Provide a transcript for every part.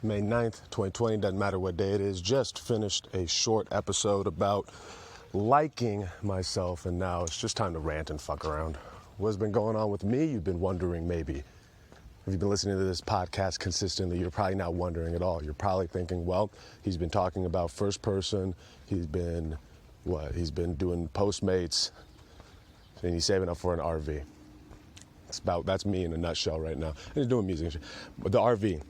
May 9th, 2020, doesn't matter what day it is. Just finished a short episode about liking myself, and now it's just time to rant and fuck around. What's been going on with me? You've been wondering maybe. If you've been listening to this podcast consistently, you're probably not wondering at all. You're probably thinking, well, he's been talking about first person, he's been doing Postmates, and he's saving up for an RV. That's me in a nutshell right now. And he's doing music and shit. But the RV,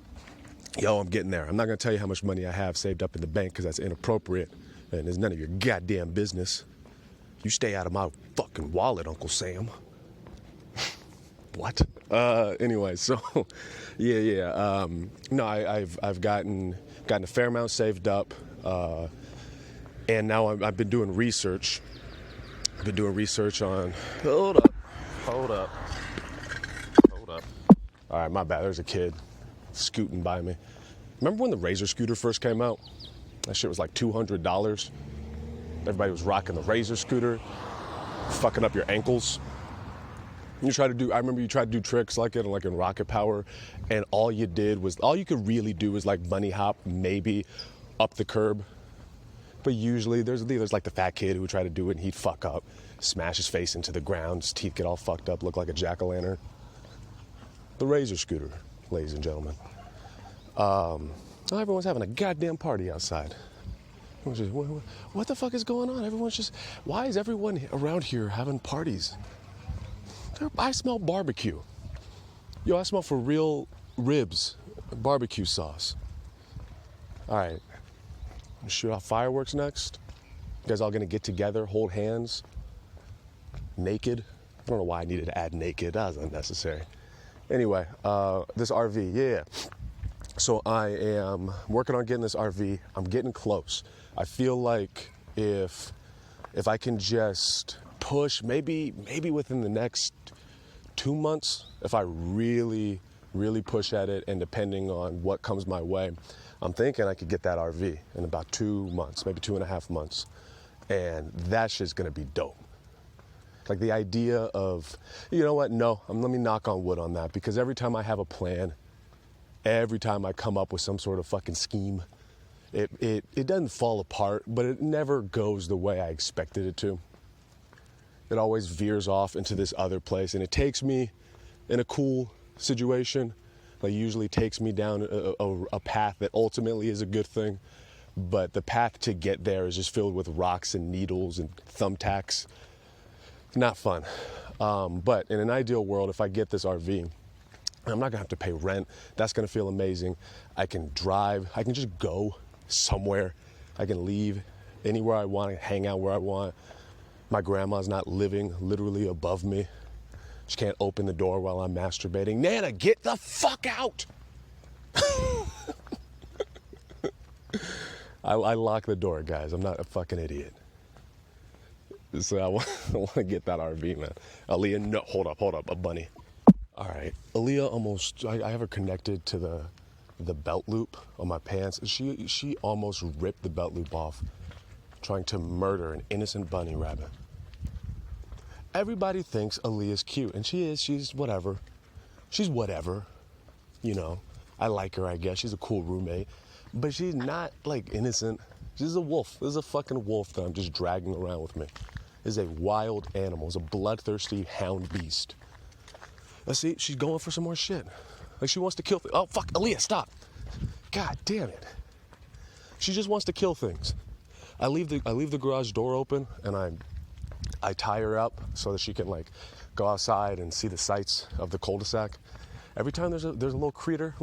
yo, I'm getting there. I'm not going to tell you how much money I have saved up in the bank because that's inappropriate and it's none of your goddamn business. You stay out of my fucking wallet, Uncle Sam. What? Anyway, so yeah. No, I've gotten a fair amount saved up, and now I've been doing research. I've been doing research on. Hold up. All right, my bad. There's a kid scooting by me. Remember when the Razor scooter first came out? That shit was like $200. Everybody was rocking the Razor scooter, fucking up your ankles. I remember you tried to do tricks like it, like in Rocket Power, and all you could really do was like bunny hop, maybe up the curb. But usually there's like the fat kid who would try to do it and he'd fuck up, smash his face into the ground, his teeth get all fucked up, look like a jack-o'-lantern. The Razor scooter, ladies and gentlemen. Everyone's having a goddamn party outside. What the fuck is going on? Why is everyone around here having parties? I smell barbecue. Yo, I smell for real ribs, barbecue sauce. All right, shoot off fireworks next. You guys all gonna get together, hold hands, naked. I don't know why I needed to add naked, that was unnecessary. Anyway, this RV, yeah. So I am working on getting this RV. I'm getting close. I feel like if I can just push, maybe within the next 2 months, if I really, really push at it, and depending on what comes my way, I'm thinking I could get that RV in about 2 months, maybe 2.5 months. And that shit's gonna be dope. Like the idea of, you know what, no, let me knock on wood on that, because every time I have a plan, every time I come up with some sort of fucking scheme, it doesn't fall apart, but it never goes the way I expected it to. It always veers off into this other place, and it takes me in a cool situation, like usually takes me down a path that ultimately is a good thing, but the path to get there is just filled with rocks and needles and thumbtacks. Not fun. But in an ideal world, if I get this RV, I'm not gonna have to pay rent. That's gonna feel amazing. I can drive. I can just go somewhere. I can leave anywhere I want, hang out where I want. My grandma's not living literally above me. She can't open the door while I'm masturbating. Nana, get the fuck out! I lock the door, guys. I'm not a fucking idiot. So I want to get that RV, man. Aaliyah, no, hold up, a bunny. All right, Aaliyah I have her connected to the belt loop on my pants. She almost ripped the belt loop off, trying to murder an innocent bunny rabbit. Everybody thinks Aaliyah's cute, and she's whatever. She's whatever, you know. I like her, I guess. She's a cool roommate, but she's not like innocent. She's a wolf. This is a fucking wolf that I'm just dragging around with me. This is a wild animal. It's a bloodthirsty hound beast. Let's see, she's going for some more shit. Like she wants to kill oh, fuck, Aaliyah, stop. God damn it. She just wants to kill things. I leave the garage door open, and I tie her up so that she can like go outside and see the sights of the cul-de-sac. Every time there's a little creature,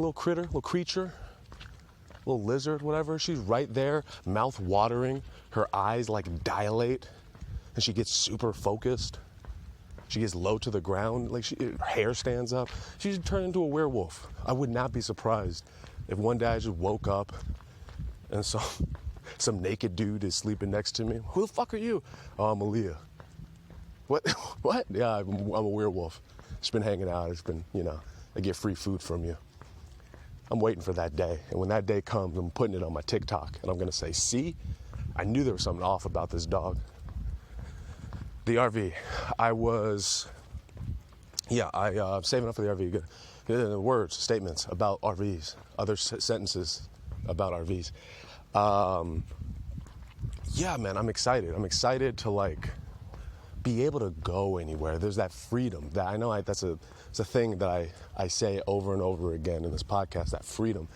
little lizard, whatever, she's right there, mouth watering, her eyes like dilate, and she gets super focused. She gets low to the ground, like her hair stands up. She's turned into a werewolf. I would not be surprised if one day I just woke up and saw some naked dude is sleeping next to me. Who the fuck are you? Oh, I'm Aaliyah. What? What? Yeah, I'm a werewolf. Just been hanging out. It's been, I get free food from you. I'm waiting for that day. And when that day comes, I'm putting it on my TikTok. And I'm going to say, see, I knew there was something off about this dog. The RV. I'm saving up for the RV. words, statements about RVs, other sentences about RVs. Yeah, man, I'm excited. I'm excited to like be able to go anywhere. There's that freedom that I know it's a thing that I say over and over again in this podcast, that freedom.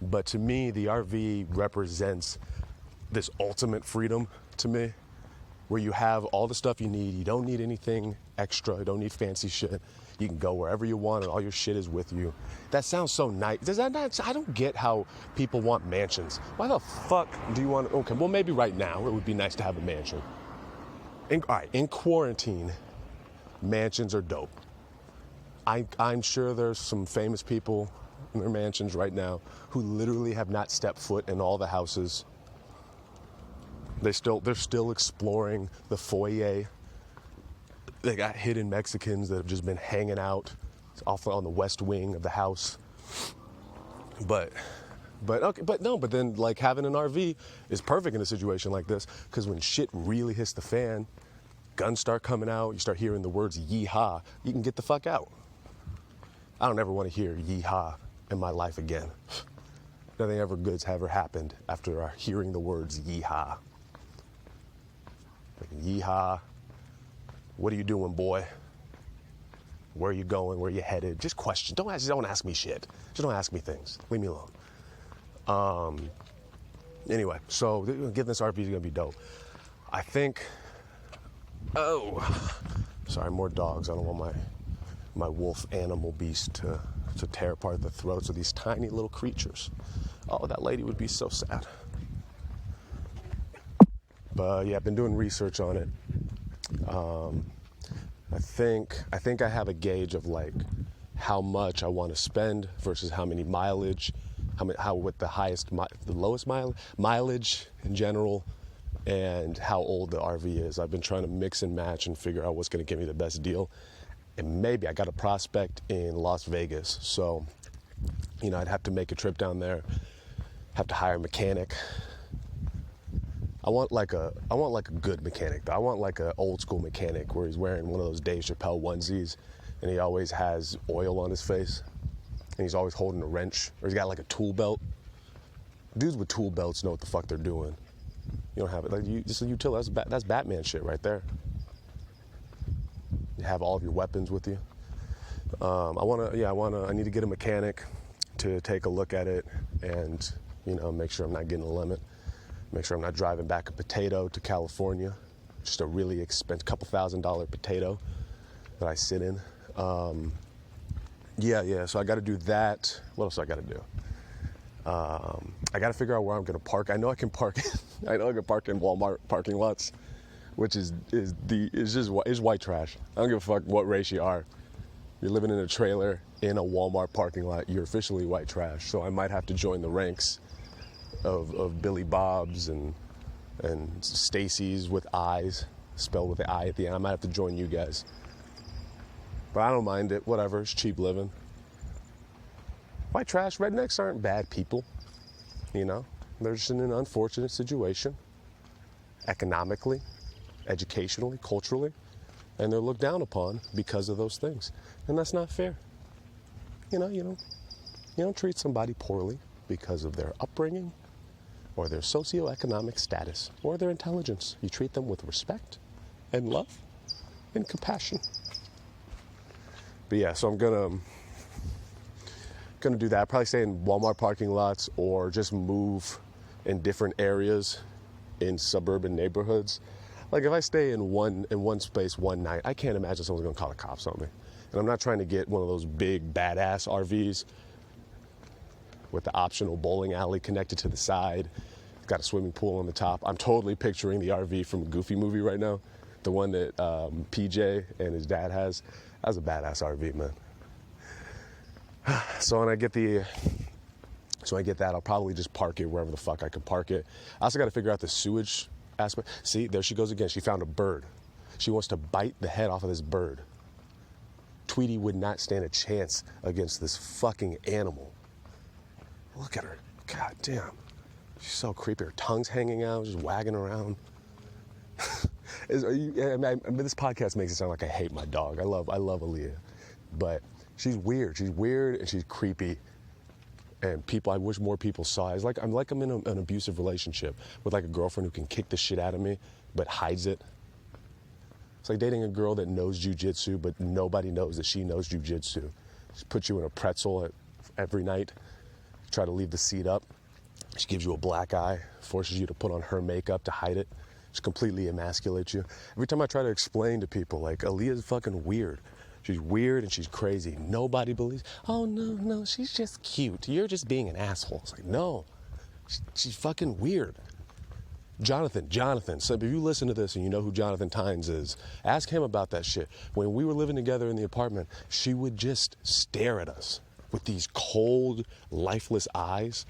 But to me, the RV represents this ultimate freedom to me, where you have all the stuff you need. You don't need anything extra. You don't need fancy shit. You can go wherever you want and all your shit is with you. That sounds so nice. Does that not? I don't get how people want mansions. Why the fuck do you want? Okay, well maybe right now it would be nice to have a mansion. All right, in quarantine, mansions are dope. I'm sure there's some famous people in their mansions right now who literally have not stepped foot in all the houses. They're still exploring the foyer. They got hidden Mexicans that have just been hanging out off on the west wing of the house. But then like having an RV is perfect in a situation like this, because when shit really hits the fan, guns start coming out, you start hearing the words yeehaw, you can get the fuck out. I don't ever want to hear yeehaw in my life again. Nothing ever good's ever happened after hearing the words yeehaw. Like, yeehaw, what are you doing, boy? Where are you going? Where are you headed? Just question. Don't ask me shit. Just don't ask me things. Leave me alone. Anyway, so getting this RV is gonna be dope. I think. Oh, sorry, more dogs. I don't want my wolf animal beast to tear apart the throats of these tiny little creatures. Oh, that lady would be so sad. But yeah, I've been doing research on it. I think I have a gauge of like how much I want to spend versus how many mileage, how with the lowest mileage in general, and how old the RV is. I've been trying to mix and match and figure out what's going to give me the best deal. And maybe I got a prospect in Las Vegas, so I'd have to make a trip down there, have to hire a mechanic. I want like a good mechanic though. I want like an old school mechanic where he's wearing one of those Dave Chappelle onesies and he always has oil on his face and he's always holding a wrench, or he's got like a tool belt. Dudes with tool belts know what the fuck they're doing. You don't have it. Like just a utility. That's Batman shit right there. You have all of your weapons with you. I need to get a mechanic to take a look at it and make sure I'm not getting a limit. Make sure I'm not driving back a potato to California, just a really expensive, couple $1,000 potato that I sit in. So I got to do that. What else I got to do? I got to figure out where I'm going to park. I know I can park. I know I can park in Walmart parking lots, which is white trash. I don't give a fuck what race you are. You're living in a trailer in a Walmart parking lot, you're officially white trash. So I might have to join the ranks of Billy Bob's and Stacy's with I's, spelled with the I at the end. I might have to join you guys. But I don't mind it. Whatever. It's cheap living. White trash rednecks aren't bad people. They're just in an unfortunate situation. Economically, educationally, culturally. And they're looked down upon because of those things. And that's not fair. You don't treat somebody poorly because of their upbringing or their socioeconomic status or their intelligence. You treat them with respect and love and compassion. But yeah, so I'm gonna do that. I'll probably stay in Walmart parking lots or just move in different areas in suburban neighborhoods. Like if I stay in one space one night, I can't imagine someone's gonna call the cops on me. And I'm not trying to get one of those big badass RVs with the optional bowling alley connected to the side. It's got a swimming pool on the top. I'm totally picturing the RV from a Goofy movie right now. The one that PJ and his dad has. That's a badass RV, man. So when I get that, I'll probably just park it wherever the fuck I can park it. I also got to figure out the sewage aspect. See, there she goes again. She found a bird. She wants to bite the head off of this bird. Tweety would not stand a chance against this fucking animal. Look at her. God damn. She's so creepy. Her tongue's hanging out, just wagging around. This podcast makes it sound like I hate my dog. I love Aaliyah. But She's weird. She's weird and she's creepy. And people, I wish more people saw it. I'm like I'm in an abusive relationship with like a girlfriend who can kick the shit out of me, but hides it. It's like dating a girl that knows jujitsu, but nobody knows that she knows jujitsu. She puts you in a pretzel every night, try to leave the seat up. She gives you a black eye, forces you to put on her makeup to hide it. She completely emasculates you. Every time I try to explain to people, like, Aaliyah's fucking weird. She's weird and she's crazy. Nobody believes, oh, no, she's just cute. You're just being an asshole. It's like, no, she's fucking weird. Jonathan, so if you listen to this and you know who Jonathan Tynes is, ask him about that shit. When we were living together in the apartment, she would just stare at us with these cold, lifeless eyes.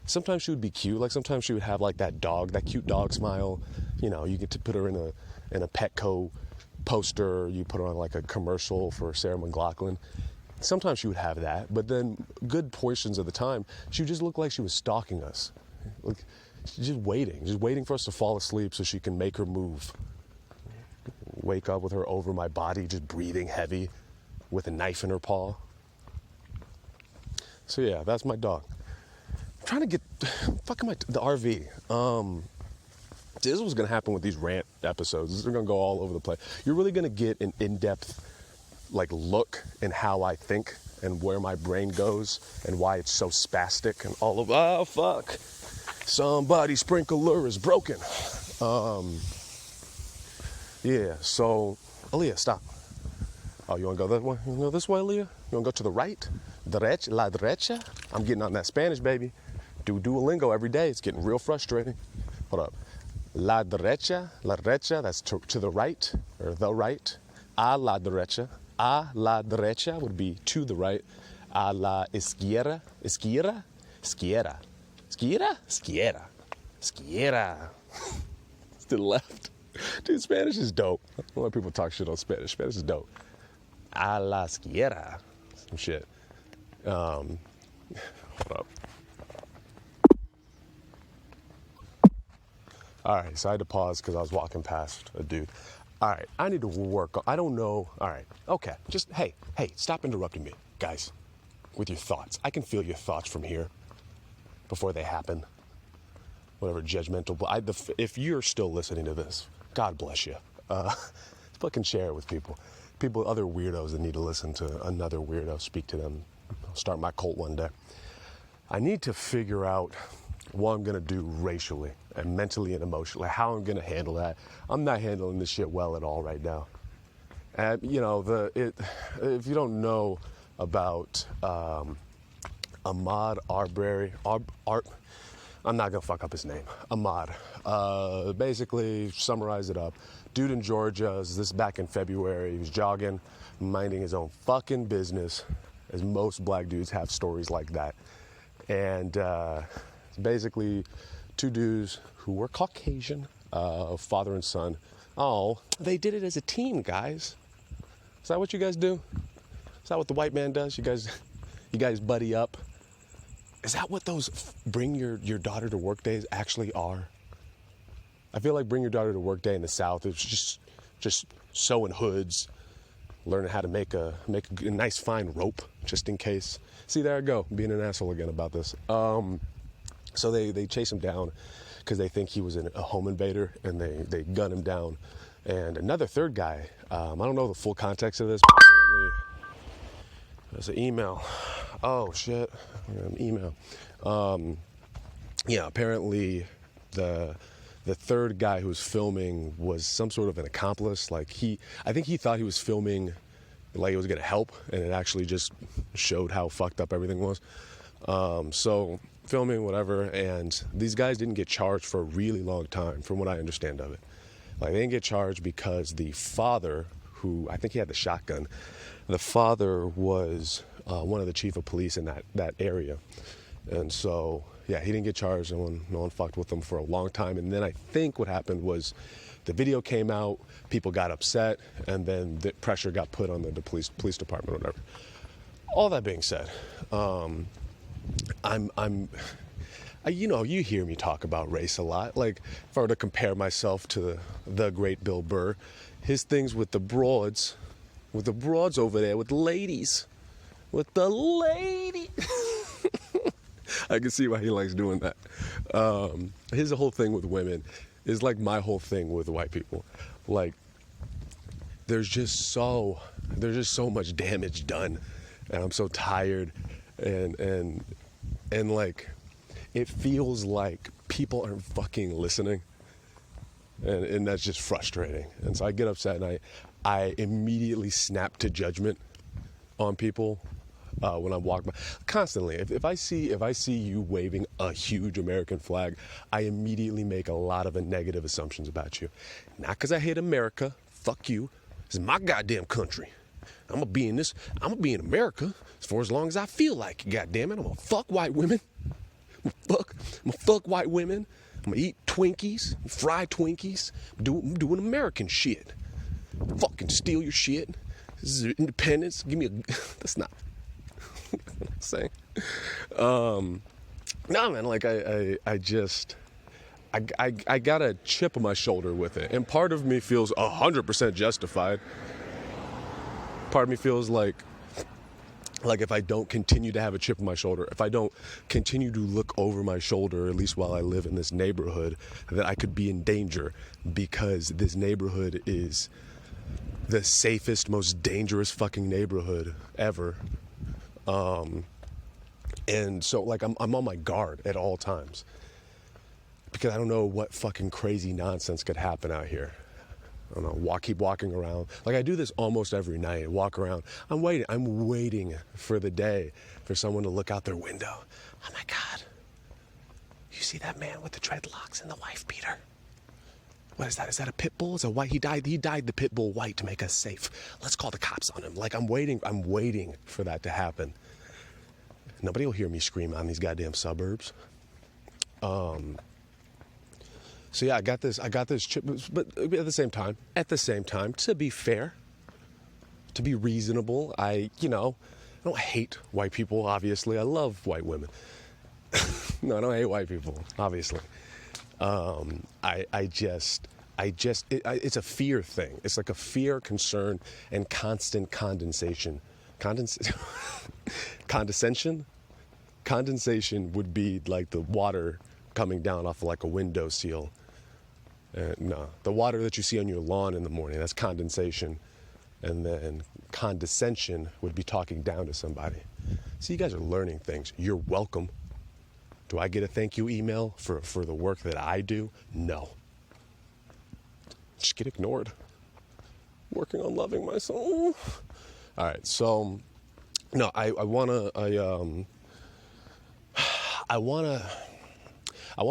Sometimes she would be cute. Like sometimes she would have like that cute dog smile. You know, you get to put her in a Petco poster, you put her on like a commercial for Sarah McLachlan. Sometimes she would have that, but then good portions of the time, she would just look like she was stalking us. Like, she's just waiting for us to fall asleep so she can make her move. Wake up with her over my body, just breathing heavy with a knife in her paw. So yeah, that's my dog. I'm trying to get, the RV. This is what's going to happen with these rant episodes. They're going to go all over the place. You're really going to get an in-depth look in how I think and where my brain goes and why it's so spastic and all of, oh, fuck. Somebody's sprinkler is broken. Yeah, so, Aaliyah, stop. Oh, you want to go that way? You want to go this way, Aaliyah? You want to go to the right? Derecha, la derecha? I'm getting on that Spanish, baby. Do Duolingo every day. It's getting real frustrating. Hold up. La derecha, that's to the right, or the right. A la derecha would be to the right. A la izquierda, izquierda. It's to the left. Dude, Spanish is dope. I don't let people talk shit on Spanish. Spanish is dope. A la izquierda. Some shit. Hold up. All right, so I had to pause because I was walking past a dude. All right, I need to work. I don't know. All right, okay. Just, hey, stop interrupting me, guys, with your thoughts. I can feel your thoughts from here before they happen. Whatever judgmental. If you're still listening to this, God bless you. Fucking share it with people. Other weirdos that need to listen to another weirdo, speak to them. I'll start my cult one day. I need to figure out what I'm going to do racially and mentally and emotionally, how I'm going to handle that. I'm not handling this shit well at all right now. And, you know, if you don't know about Ahmaud Arbery, I'm not going to fuck up his name, Ahmaud. Basically, summarize it up. Dude in Georgia, this is back in February, he was jogging, minding his own fucking business, as most black dudes have stories like that. And basically, two dudes who were Caucasian, father and son. Oh, they did it as a team, guys. Is that what you guys do? Is that what the white man does? You guys buddy up? Is that what those bring your daughter to work days actually are? I feel like bring your daughter to work day in the South is just sewing hoods, learning how to make a nice fine rope just in case. See, there I go, being an asshole again about this. So they chase him down because they think he was a home invader, and they gun him down. And another third guy, I don't know the full context of this, but apparently there's an email. Oh, shit, an email. Yeah, apparently the third guy who was filming was some sort of an accomplice. I think he thought he was filming like it was going to help, and it actually just showed how fucked up everything was. So filming, whatever, and these guys didn't get charged for a really long time, from what I understand of it. They didn't get charged because the father, who I think he had the shotgun, the father was one of the chief of police in that area. And so, yeah, he didn't get charged. No one fucked with him for a long time. And then I think what happened was the video came out, people got upset, and then the pressure got put on the police department or whatever. All that being said, you hear me talk about race a lot. Like, if I were to compare myself to the great Bill Burr, his things with the broads over there, with the ladies, with the lady. I can see why he likes doing that. His whole thing with women is like my whole thing with white people. Like, there's just so much damage done, and I'm so tired, and like, it feels like people aren't fucking listening, and that's just frustrating. And so I get upset, and I immediately snap to judgment on people when I'm walking by. Constantly, if I see you waving a huge American flag, I immediately make a lot of negative assumptions about you. Not because I hate America. Fuck you. This is my goddamn country. I'm gonna be in America for as long as I feel like it. Goddamn it, I'm gonna fuck white women. I'm gonna fuck white women. I'm gonna eat Twinkies, fry Twinkies. I'm doing American shit. Fucking steal your shit. This is independence. Give me a. That's not. What I'm saying. No, man. Like I got a chip on my shoulder with it, and part of me feels 100% justified. Part of me feels like if I don't continue to have a chip on my shoulder, if I don't continue to look over my shoulder, at least while I live in this neighborhood, that I could be in danger, because this neighborhood is the safest, most dangerous fucking neighborhood ever. And so, like, I'm on my guard at all times, because I don't know what fucking crazy nonsense could happen out here. I don't know, keep walking around. Like, I do this almost every night, walk around. I'm waiting for the day for someone to look out their window. Oh my God, you see that man with the dreadlocks and the wife beater? What is that? Is that a pit bull? Is a white? He died the pit bull white to make us safe. Let's call the cops on him. Like, I'm waiting for that to happen. Nobody will hear me scream out in these goddamn suburbs. So yeah, I got this chip, but at the same time, to be fair, to be reasonable, I don't hate white people, obviously. I love white women. No, I don't hate white people, obviously. It's a fear thing. It's like a fear, concern, and constant condensation. Condensation? Condensation would be like the water coming down off of like a window seal. No, the water that you see on your lawn in the morning, that's condensation. And then condescension would be talking down to somebody. So you guys are learning things. You're welcome. Do I get a thank you email for the work that I do? No. Just get ignored. Working on loving myself. All right, so no, I wanna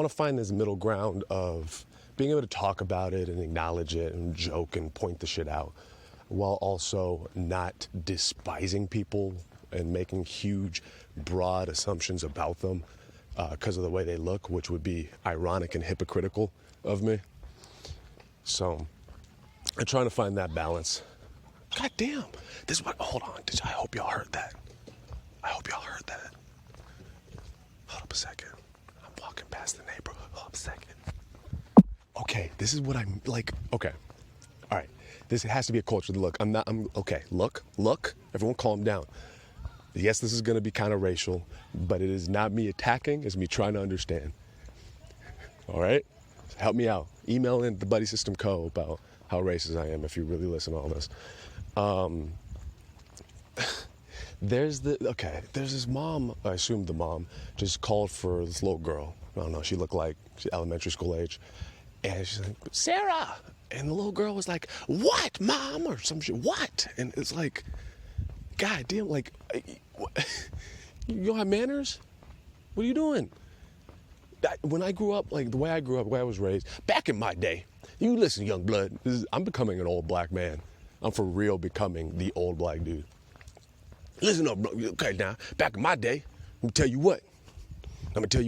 find this middle ground of being able to talk about it and acknowledge it and joke and point the shit out, while also not despising people and making huge, broad assumptions about them because of the way they look, which would be ironic and hypocritical of me. So I'm trying to find that balance. God damn. This is what, hold on. I hope y'all heard that. Hold up a second. I'm walking past the neighborhood. Hold up a second. Okay, this is what I'm like. Okay. All right. This has to be a culture. Look, okay. Look. Everyone calm down. Yes, this is going to be kind of racial, but it is not me attacking. It's me trying to understand. All right? Help me out. Email in the Buddy System Co. about how racist I am if you really listen to all this. There's this mom, I assume the mom, just called for this little girl. I don't know, she looked like she's elementary school age. And she's like, Sarah! And the little girl was like, what, mom? Or some shit, what? And it's like, God damn, like, you don't have manners? What are you doing? When I grew up, like the way I grew up, the way I was raised, back in my day, you listen, young blood, I'm becoming an old black man. I'm for real becoming the old black dude. Listen up, bro. Okay, now, back in my day, I'm gonna tell you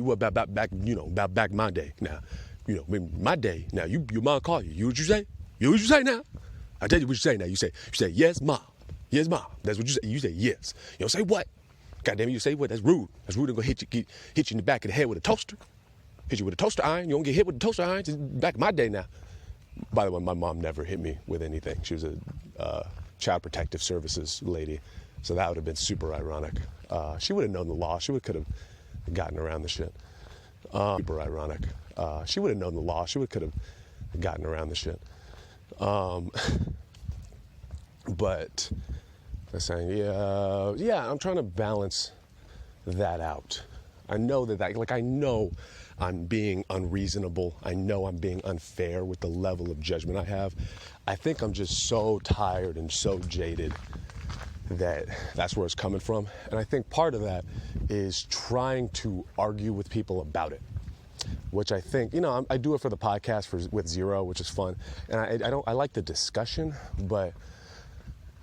what about back in my day. Now, in my day, now, your mom call you. You what you say? You what you say now? I tell you what you say now. You say, yes, mom. Yes, mom. That's what you say. You say yes. You don't say what. God damn it, you say what? That's rude. That's rude. I'm gonna hit you in the back of the head with a toaster. Hit you with a toaster iron. You don't get hit with a toaster iron. It's back in my day now. By the way, my mom never hit me with anything. She was a child protective services lady. So that would have been super ironic. She would have known the law. She could have gotten around the shit. Super ironic. She would have known the law. She could have gotten around the shit. But they're saying, yeah, I'm trying to balance that out. I know I know I'm being unreasonable. I know I'm being unfair with the level of judgment I have. I think I'm just so tired and so jaded that's where it's coming from. And I think part of that is trying to argue with people about it, which I think, I do it for the podcast with Zero, which is fun. And I like the discussion, but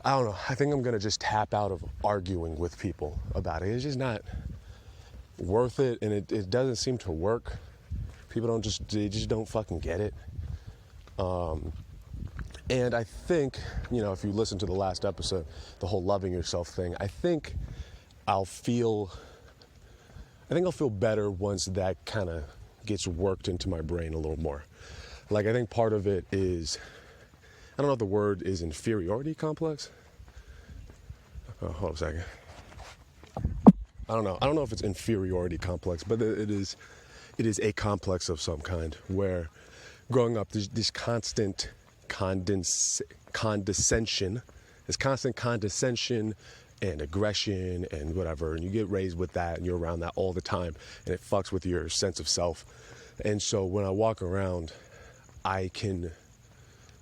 I don't know. I think I'm going to just tap out of arguing with people about it. It's just not worth it, and it doesn't seem to work. People they just don't fucking get it. And I think, if you listen to the last episode, the whole loving yourself thing, I think I'll feel better once that kind of gets worked into my brain a little more. Like, I think part of it is, I don't know if the word is inferiority complex. Oh, hold on a second. I don't know if it's inferiority complex, but it is a complex of some kind where growing up, there's this constant condescension and aggression and whatever, and you get raised with that and you're around that all the time, and it fucks with your sense of self. And so when I walk around, I can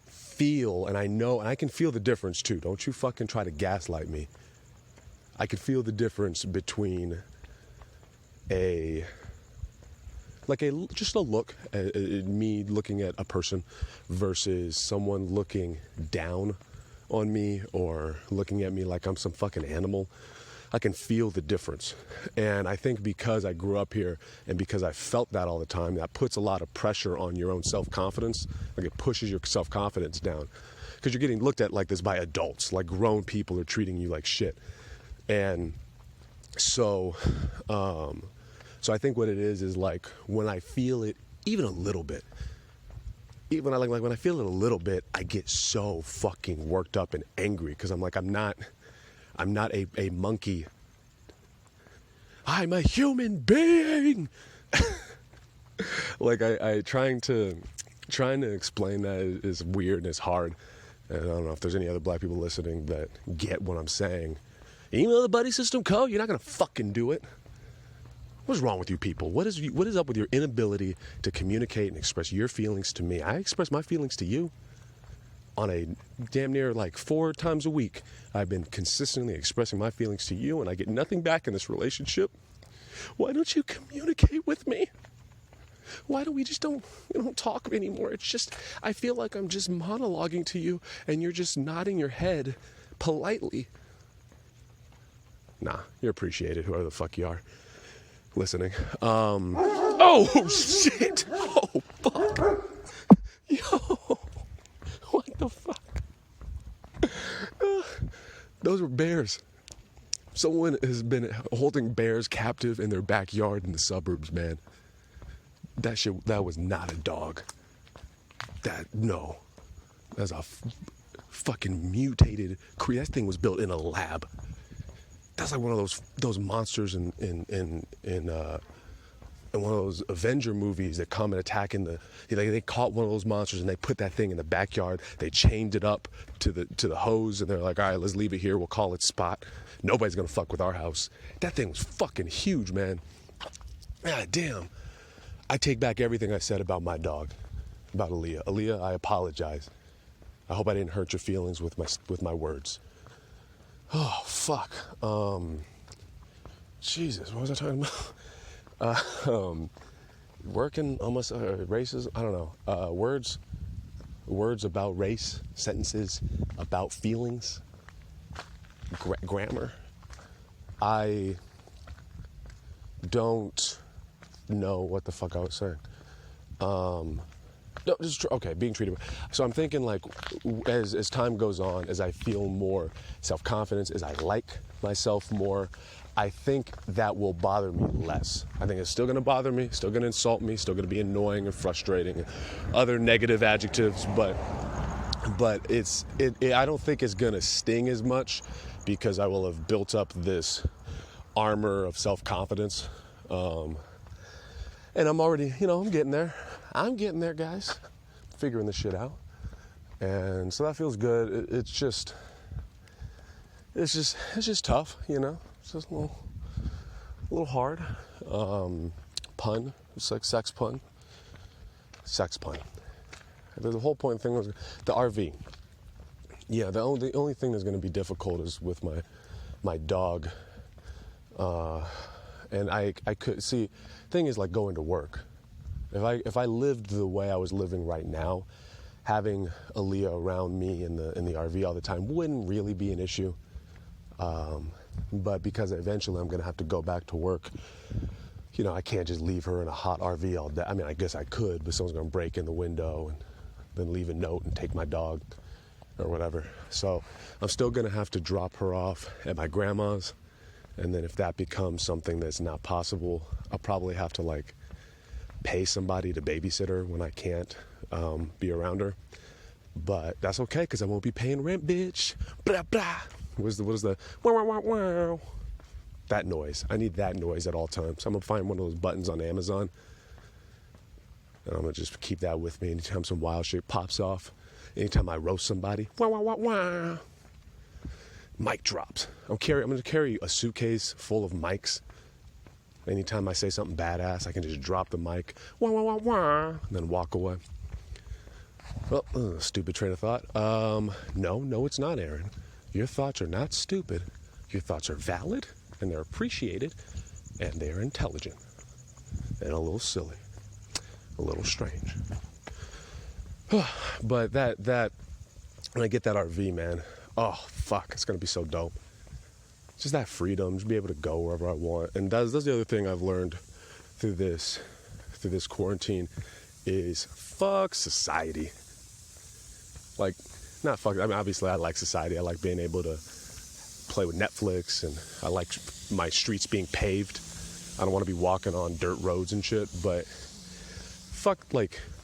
feel, and I know, and I can feel the difference too. Don't you fucking try to gaslight me. I can feel the difference between just a look at me looking at a person versus someone looking down on me or looking at me like I'm some fucking animal. I can feel the difference. And I think because I grew up here and because I felt that all the time, that puts a lot of pressure on your own self-confidence. Like, it pushes your self-confidence down because you're getting looked at like this by adults, like grown people are treating you like shit. And so I think what it is like when I feel it even a little bit, when I feel it a little bit, I get so fucking worked up and angry because I'm like, I'm not a monkey. I'm a human being. Like, I trying to explain that is weird and it's hard. And I don't know if there's any other black people listening that get what I'm saying. Even though the buddy system code, you're not gonna fucking do it. What's wrong with you people? What is up with your inability to communicate and express your feelings to me? I express my feelings to you on a damn near like 4 times a week. I've been consistently expressing my feelings to you, and I get nothing back in this relationship. Why don't you communicate with me? Why do we don't talk anymore? It's just, I feel like I'm just monologuing to you, and you're just nodding your head politely. Nah, you're appreciated, whoever the fuck you are listening. Oh, shit. Oh, fuck. Yo, what the fuck? Those were bears. Someone has been holding bears captive in their backyard in the suburbs, man. That was not a dog. No. That's a fucking mutated creature. That thing was built in a lab. That's like one of those monsters in one of those Avenger movies that come and attack they caught one of those monsters and they put that thing in the backyard. They chained it up to the hose and they're like, all right, let's leave it here. We'll call it Spot. Nobody's gonna fuck with our house. That thing was fucking huge, man. God damn. I take back everything I said about my dog, about Aaliyah. Aaliyah, I apologize. I hope I didn't hurt your feelings with my words. Oh, fuck. Jesus, what was I talking about? Working, almost, races, I don't know. Words about race, sentences about feelings, grammar. I don't know what the fuck I was saying. No, just being treated. So I'm thinking, like, as time goes on, as I feel more self-confidence, as I like myself more, I think that will bother me less. I think it's still going to bother me, still going to insult me, still going to be annoying and frustrating, and other negative adjectives, but I don't think it's going to sting as much because I will have built up this armor of self-confidence. And I'm already, I'm getting there. I'm getting there, guys. Figuring this shit out. And so that feels good. It's just tough, It's just a little hard. Pun. It's like sex pun. Sex pun. The whole point thing was the RV. Yeah, the only thing that's going to be difficult is with my dog. And I could see. Thing is like going to work. If I lived the way I was living right now, having Aaliyah around me in the RV all the time wouldn't really be an issue. But because eventually I'm going to have to go back to work, I can't just leave her in a hot RV all day. I mean, I guess I could, but someone's going to break in the window and then leave a note and take my dog or whatever. So I'm still going to have to drop her off at my grandma's. And then if that becomes something that's not possible, I'll probably have to pay somebody to babysit her when I can't be around her. But that's okay, because I won't be paying rent, bitch. Blah, blah. What is the wow, wow, wow, wow. That noise. I need that noise at all times. I'm going to find one of those buttons on Amazon. And I'm going to just keep that with me anytime some wild shit pops off. Anytime I roast somebody. Wow, wow, wow, wow. Mic drops. I'm going to carry a suitcase full of mics. Anytime I say something badass, I can just drop the mic. Wah, wah, wah, wah, and then walk away. Well, stupid train of thought. No, it's not, Aaron. Your thoughts are not stupid. Your thoughts are valid, and they're appreciated, and they're intelligent, and a little silly, a little strange. But that when I get that RV, man, oh, fuck, it's going to be so dope. Just that freedom, just be able to go wherever I want. And that's the other thing I've learned through this quarantine is fuck society. Not fuck, I mean, obviously I like society. I like being able to play with Netflix, and I like my streets being paved. I don't want to be walking on dirt roads and shit, but fuck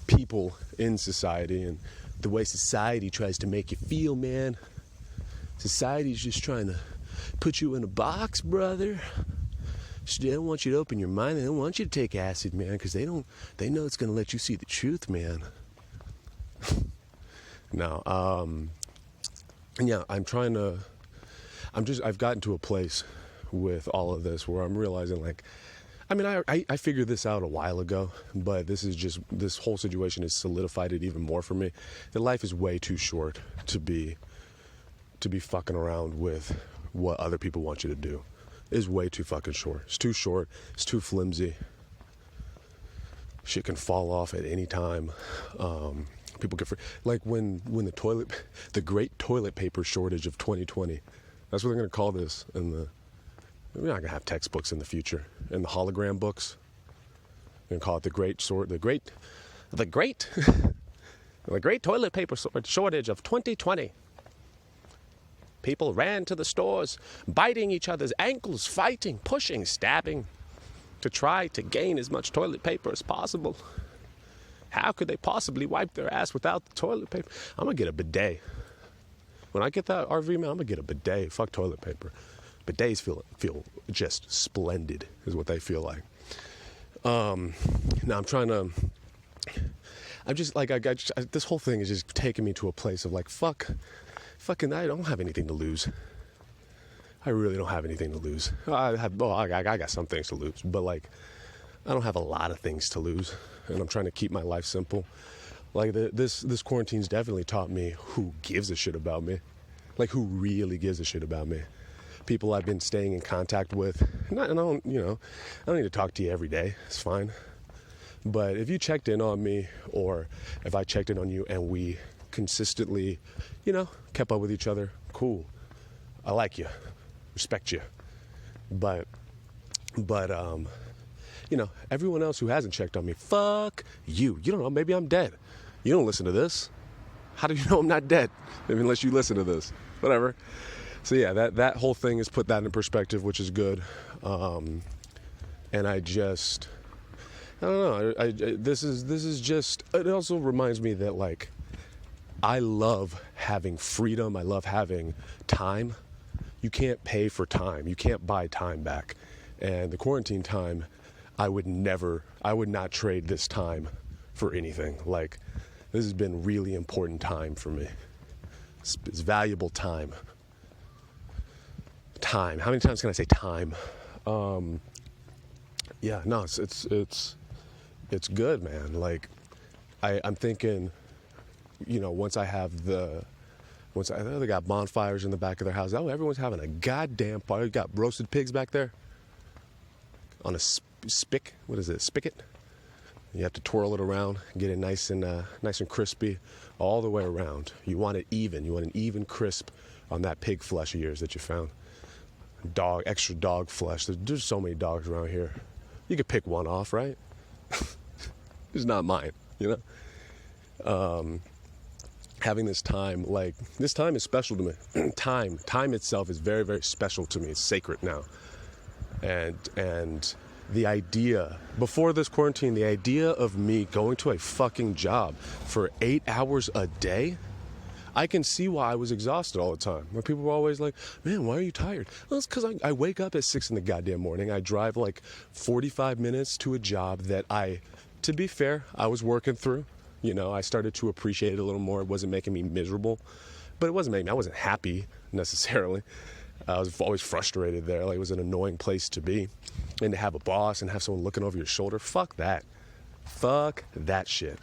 people in society and the way society tries to make you feel, man. Society's just trying to put you in a box, brother. They don't want you to open your mind. They don't want you to take acid, man, because they know it's going to let you see the truth, man. No, and yeah, I've gotten to a place with all of this where I'm realizing, I figured this out a while ago, but this whole situation has solidified it even more for me. That life is way too short to be fucking around with what other people want you to do. It is way too fucking short. It's too short. It's too flimsy. Shit can fall off at any time. People get when the great toilet paper shortage of 2020. That's what they're gonna call this. We're not gonna have textbooks in the future. And the hologram books. We're gonna call it the great toilet paper shortage of 2020. People ran to the stores, biting each other's ankles, fighting, pushing, stabbing, to try to gain as much toilet paper as possible. How could they possibly wipe their ass without the toilet paper? I'm going to get a bidet. When I get that RV, man, I'm going to get a bidet. Fuck toilet paper. Bidets feel just splendid, is what they feel like. Now this whole thing is just taking me to a place of fucking, I don't have anything to lose. I really don't have anything to lose. I got some things to lose, but I don't have a lot of things to lose, and I'm trying to keep my life simple. This quarantine's definitely taught me who gives a shit about me, who really gives a shit about me. People I've been staying in contact with, and I don't need to talk to you every day. It's fine, but if you checked in on me, or if I checked in on you, and we consistently, kept up with each other, cool. I like you, respect you, but everyone else who hasn't checked on me, fuck you. You don't know, maybe I'm dead. You don't listen to this. How do you know I'm not dead? Maybe unless you listen to this. Whatever. So yeah, that whole thing has put that in perspective, which is good. And I don't know. This is just. It also reminds me that I love having freedom. I love having time you can't pay for time. You can't buy time back. And the quarantine time, I would not trade this time for anything. Like, this has been really important time for me. It's valuable time. Time. How many times can I say time? Yeah, no, it's good, man. Like, I'm thinking, you know, once they got bonfires in the back of their house. Oh, everyone's having a goddamn party. You got roasted pigs back there on a spigot. What is it? Spigot. You have to twirl it around, get it nice and crispy all the way around. You want it even. You want an even crisp on that pig flesh of yours that you found. Extra dog flesh. There's so many dogs around here. You could pick one off, right? It's not mine, you know? Having this time is special to me. Time itself is very, very special to me. It's sacred now. And the idea, before this quarantine, the idea of me going to a fucking job for 8 hours a day, I can see why I was exhausted all the time. When people were always like, man, why are you tired? Well, it's because I wake up at 6 in the goddamn morning. I drive like 45 minutes to a job that to be fair, I was working through. You know, I started to appreciate it a little more. It wasn't making me miserable, but I wasn't happy necessarily. I was always frustrated there. Like, it was an annoying place to be. And to have a boss and have someone looking over your shoulder, fuck that. Fuck that shit.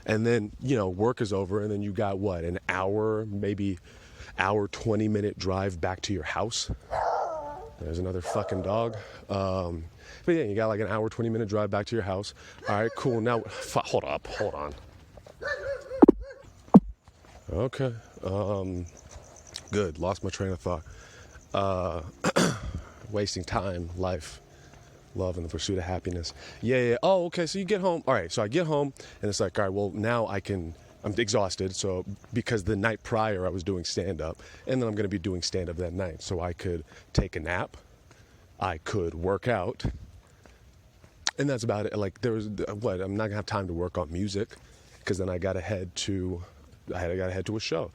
And then, you know, work is over, and then you got what, an hour, maybe 20-minute drive back to your house. There's another fucking dog. But yeah, you got like an hour, 20-minute drive back to your house. All right, cool. Now, hold on. Okay. Good. Lost my train of thought. Wasting time, life, love, and the pursuit of happiness. Yeah. Oh, okay. So you get home. All right. So I get home, and it's like, all right, well, now I'm exhausted. So because the night prior I was doing stand-up, and then I'm going to be doing stand-up that night. So I could take a nap. I could work out. And that's about it. Like, I'm not going to have time to work on music, because then I got to head to a show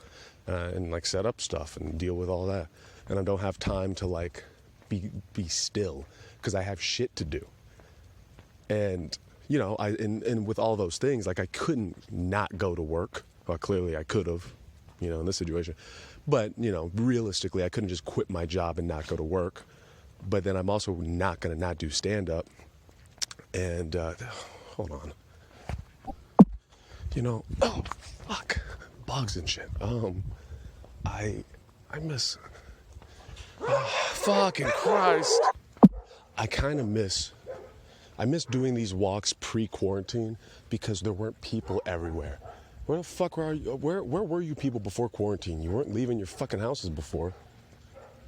and like set up stuff and deal with all that. And I don't have time to like be still, because I have shit to do. And, you know, and with all those things, like, I couldn't not go to work. Well, clearly I could have, you know, in this situation. But, you know, realistically, I couldn't just quit my job and not go to work. But then I'm also not going to not do stand-up. And, hold on. You know, oh, fuck. Bugs and shit. I miss... fucking Christ. I miss doing these walks pre-quarantine, because there weren't people everywhere. Where the fuck were you? Where were you people before quarantine? You weren't leaving your fucking houses before.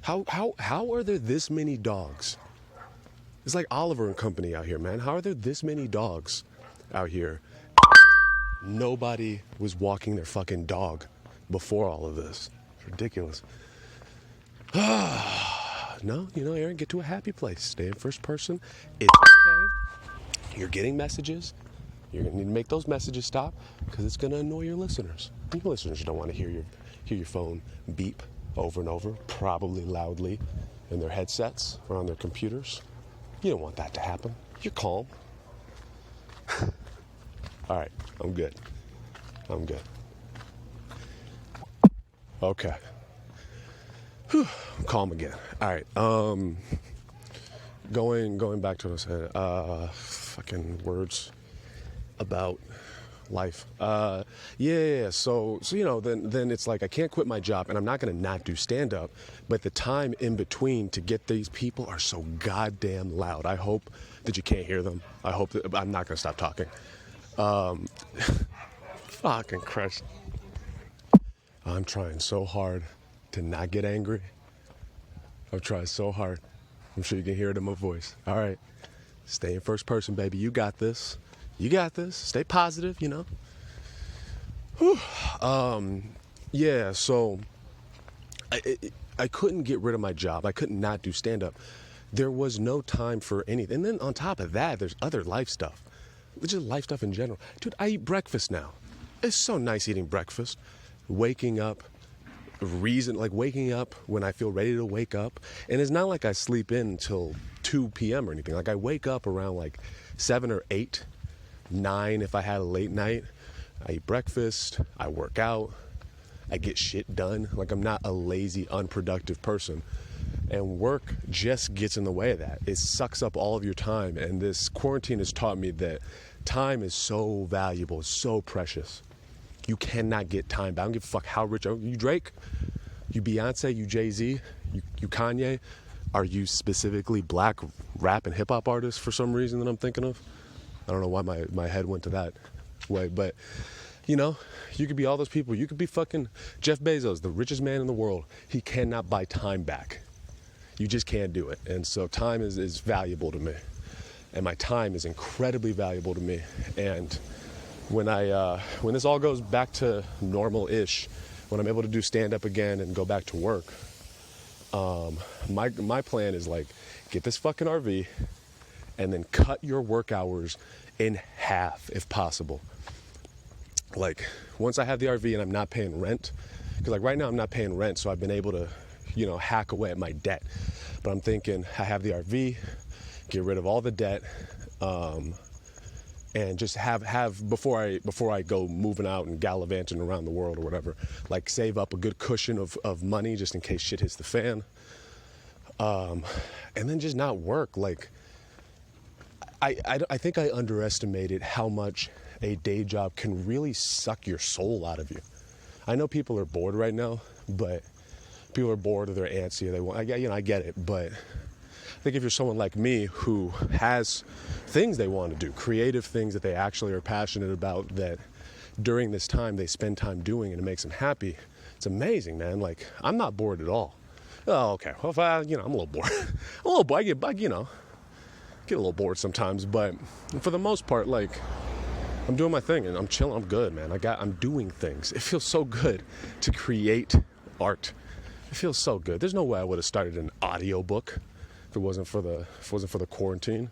How are there this many dogs? It's like Oliver and Company out here, man. How are there this many dogs out here? Nobody was walking their fucking dog before all of this. It's ridiculous. No, you know, Aaron, get to a happy place. Stay in first person. It's okay. You're getting messages. You're going to need to make those messages stop, because it's going to annoy your listeners. Your listeners don't want to hear your phone beep over and over, probably loudly, in their headsets or on their computers. You don't want that to happen. You're calm. All right, I'm good. Okay. Whew, I'm calm again. All right. Going back to what I was saying. Fucking words about life. Yeah. So you know, then it's like, I can't quit my job, and I'm not gonna not do stand up, but the time in between to get these people are so goddamn loud. I hope that you can't hear them. I hope that I'm not gonna stop talking. Fucking Christ. I'm trying so hard to not get angry. I'm trying so hard. I'm sure you can hear it in my voice. All right. Stay in first person, baby. You got this. Stay positive, you know. Whew. Yeah, so I couldn't get rid of my job. I couldn't not do stand-up. There was no time for anything. And then on top of that, there's other life stuff. Just life stuff in general. Dude, I eat breakfast now. It's so nice eating breakfast. Waking up, reason, like waking up when I feel ready to wake up. And it's not like I sleep in until 2 p.m. or anything. Like I wake up around like 7 or 8, 9 if I had a late night. I eat breakfast, I work out, I get shit done. Like I'm not a lazy, unproductive person. And work just gets in the way of that. It sucks up all of your time. And this quarantine has taught me that time is so valuable, so precious. You cannot get time back. I don't give a fuck how rich are you. Drake, you Beyonce, you Jay-Z, you Kanye. Are you specifically black rap and hip hop artists for some reason that I'm thinking of? I don't know why my head went to that way, but you know, you could be all those people. You could be fucking Jeff Bezos, the richest man in the world. He cannot buy time back. You just can't do it. And so time is valuable to me. And my time is incredibly valuable to me. And when this all goes back to normal-ish, when I'm able to do stand-up again and go back to work, my plan is like, get this fucking RV and then cut your work hours in half if possible. Like, once I have the RV and I'm not paying rent, because like right now I'm not paying rent, so I've been able to, you know, hack away at my debt. But I'm thinking I have the RV, get rid of all the debt, and just have before I go moving out and gallivanting around the world or whatever, like save up a good cushion of money just in case shit hits the fan, and then just not work. Like I think I underestimated how much a day job can really suck your soul out of you. I know people are bored right now, but people are bored or they're antsy or they want, I get it, but I think if you're someone like me who has things they want to do, creative things that they actually are passionate about, that during this time they spend time doing and it makes them happy, it's amazing, man. Like, I'm not bored at all. Oh, okay. Well, if I'm a little bored. I'm a little bored. I get a little bored sometimes, but for the most part, like, I'm doing my thing and I'm chilling. I'm good, man. I'm doing things. It feels so good to create art. It feels so good. There's no way I would have started an audiobook if it wasn't for the quarantine,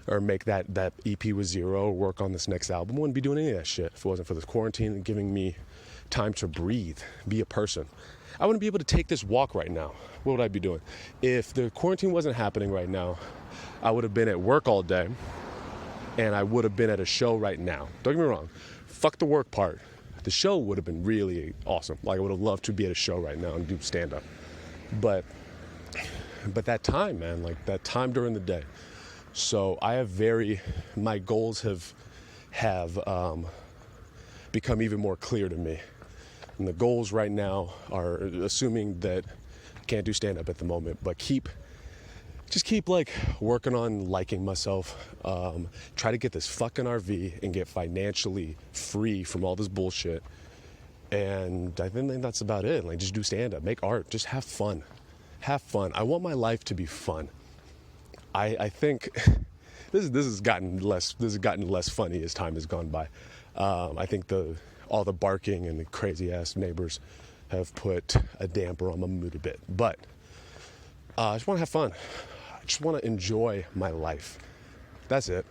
or make that EP with Zero, or work on this next album. I wouldn't be doing any of that shit if it wasn't for this quarantine and giving me time to breathe, be a person. I wouldn't be able to take this walk right now. What would I be doing? If the quarantine wasn't happening right now, I would have been at work all day, and I would have been at a show right now. Don't get me wrong. Fuck the work part. The show would have been really awesome. Like, I would have loved to be at a show right now and do stand-up. But that time, man, like that time during the day. So my goals have become even more clear to me. And the goals right now are, assuming that I can't do stand-up at the moment, but just keep like working on liking myself, try to get this fucking RV and get financially free from all this bullshit. And I think that's about it. Like, just do stand-up, make art, just have fun. Have fun. I want my life to be fun. I think this has gotten less funny as time has gone by. I think all the barking and the crazy ass neighbors have put a damper on my mood a bit. But I just want to have fun. I just want to enjoy my life. That's it.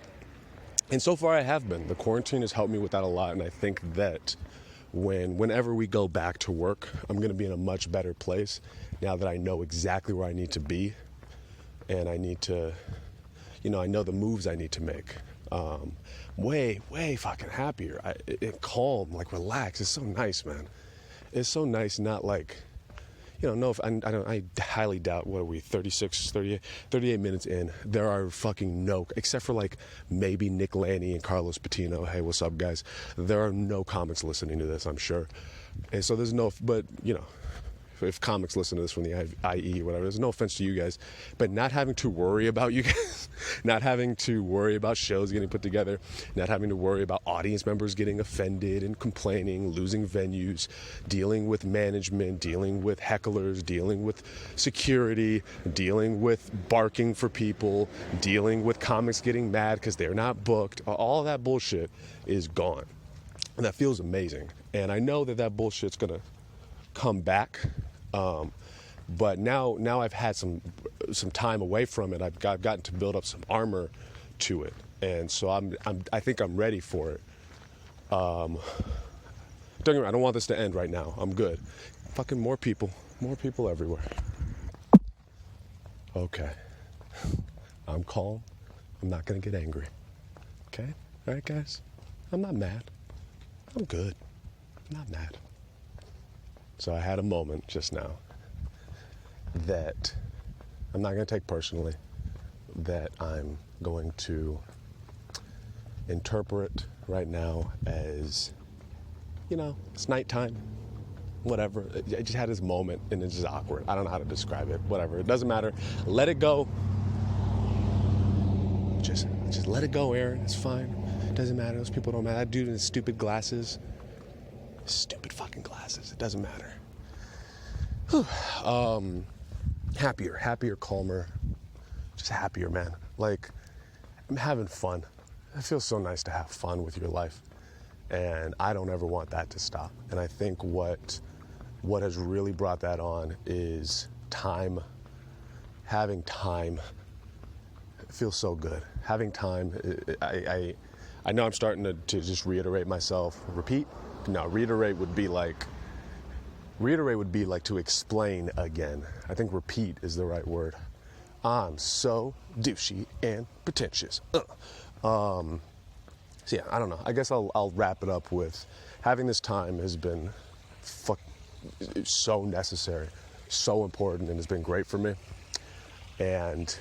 And so far I have been. The quarantine has helped me with that a lot, and I think that whenever we go back to work, I'm going to be in a much better place now that I know exactly where I need to be, and I need to, I know the moves I need to make. Way fucking happier, calm, like relaxed. It's so nice, man. It's so nice, not like, I highly doubt, what are we, 38 minutes in, there are fucking except for like maybe Nick Lanny and Carlos Patino, hey, what's up, guys? There are no comics listening to this, I'm sure. And so there's if comics listen to this from the IE or whatever, there's no offense to you guys, but not having to worry about you guys, not having to worry about shows getting put together, not having to worry about audience members getting offended and complaining, losing venues, dealing with management, dealing with hecklers, dealing with security, dealing with barking for people, dealing with comics getting mad because they're not booked. All of that bullshit is gone. And that feels amazing. And I know that bullshit's going to come back, but now I've had some time away from it. I've gotten to build up some armor to it, and so I think I'm ready for it. Don't get me wrong, I don't want this to end right now. I'm good. Fucking more people everywhere. Okay. I'm calm. I'm not gonna get angry. Okay? All right, guys? I'm not mad. I'm good. I'm not mad. So I had a moment just now that I'm not gonna take personally, that I'm going to interpret right now as, you know, it's nighttime, whatever. I just had this moment and it's just awkward. I don't know how to describe it, whatever. It doesn't matter. Let it go. Just let it go, Aaron. It's fine. It doesn't matter. Those people don't matter. That dude in his stupid glasses. Stupid fucking glasses. It doesn't matter. Happier, calmer. Just happier, man. Like, I'm having fun. It feels so nice to have fun with your life. And I don't ever want that to stop. And I think what has really brought that on is time. Having time. It feels so good. Having time. I know I'm starting to just reiterate myself. Repeat? No, reiterate would be like to explain again. I think repeat is the right word. I'm so douchey and pretentious. So yeah, I don't know. I guess I'll wrap it up with having this time has been so necessary, so important, and has been great for me. And,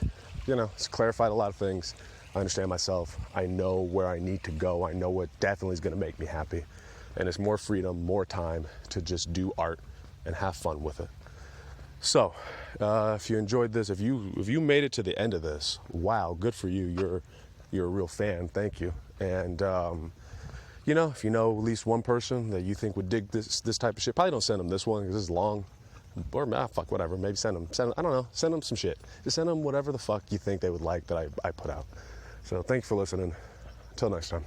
you know, it's clarified a lot of things. I understand myself. I know where I need to go. I know what definitely is going to make me happy. And it's more freedom, more time to just do art and have fun with it. So, if you enjoyed this, if you made it to the end of this, wow, good for you. You're a real fan. Thank you. And you know, if you know at least one person that you think would dig this type of shit, probably don't send them this one because this is long. Or fuck, whatever. Maybe send them. I don't know. Send them some shit. Just send them whatever the fuck you think they would like that I put out. So thank you for listening. Until next time.